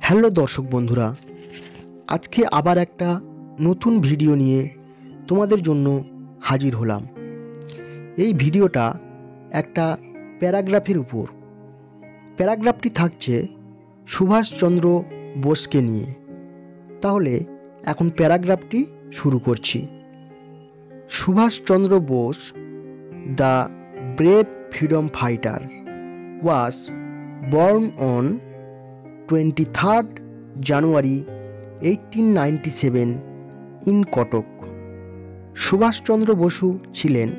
Hello দর্শক বন্ধুরা, আজকে আবার একটা নতুন ভিডিও নিয়ে তোমাদের জন্য হাজির হলাম। এই ভিডিওটা একটা প্যারাগ্রাফের উপর। প্যারাগ্রাফটি থাকছে সুভাষচন্দ্র বোসকে নিয়ে। তাহলে এখন প্যারাগ্রাফটি শুরু করছি। Subhash Chandra Bose, the brave freedom fighter, was born on 23rd January 1897 in Cuttack. Subhash Chandra Basu ছিলেন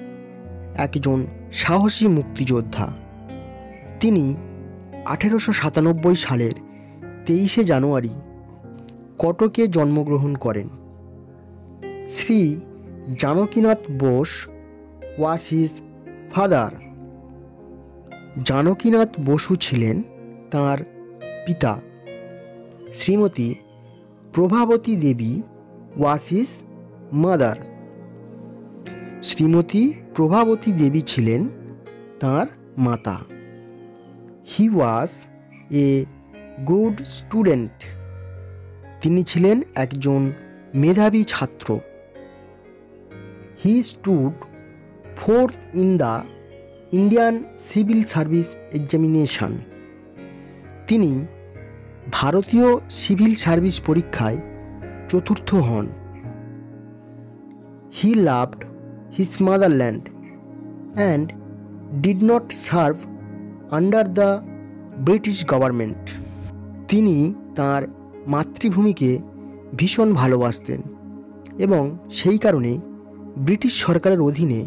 একজন সাহসী মুক্তিযোদ্ধা। তিনি 1897 সালের 23শে জানুয়ারি কটকে জন্মগ্রহণ করেন। Shri Janakinath Bose was his father। Janakinath Basu ছিলেন তাঁর পিতা। শ্রীমতী প্রভাবতী দেবী was his mother। Shrimati Prabhavati দেবী ছিলেন তাঁর মাতা। He was a good student। তিনি ছিলেন একজন মেধাবী ছাত্র। He stood fourth in the Indian Civil Service Examination। তিনি ভারতীয় সিভিল সার্ভিস পরীক্ষায় চতুর্থ হন। He loved his motherland and did not serve under the British government। তিনি তাঁর মাতৃভূমিকে ভীষণ ভালোবাসতেন এবং সেই কারণে ব্রিটিশ সরকারের অধীনে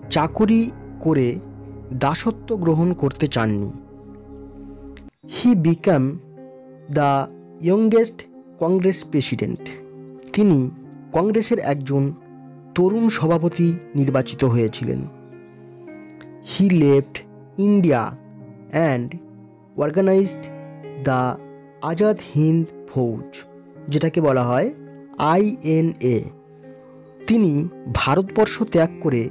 চাকরি করে দাসত্ব গ্রহণ করতে চাননি। He became the youngest Congress president. তিনি কংগ্রেসের একজন তরুণ সভাপতি নির্বাচিত হয়েছিলেন। He left India and organized the Azad Hind ফৌজ, যেটাকে বলা হয় INA। তিনি ভারতবর্ষ ত্যাগ করে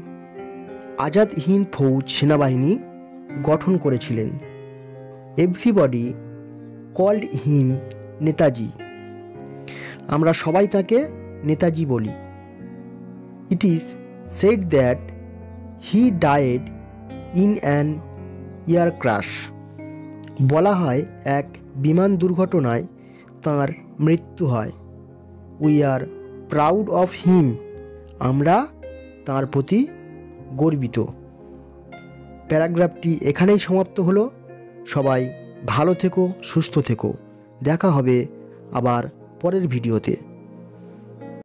আজাদ হিন্দ ফৌজ সেনাবাহিনী গঠন করেছিলেন। Everybody called him Netaji. আমরা সবাই তাকে নেতাজি বলি। It is said that he died in an air crash. বলা হয় এক বিমান দুর্ঘটনায় তাঁর মৃত্যু হয়। We are proud of him. আমরা তাঁর প্রতি গর্বিত। প্যারাগ্রাফটি এখানেই সমাপ্ত হলো। সবাই ভালো থেকো, সুস্থ থেকো। দেখা হবে আবার পরের ভিডিওতে।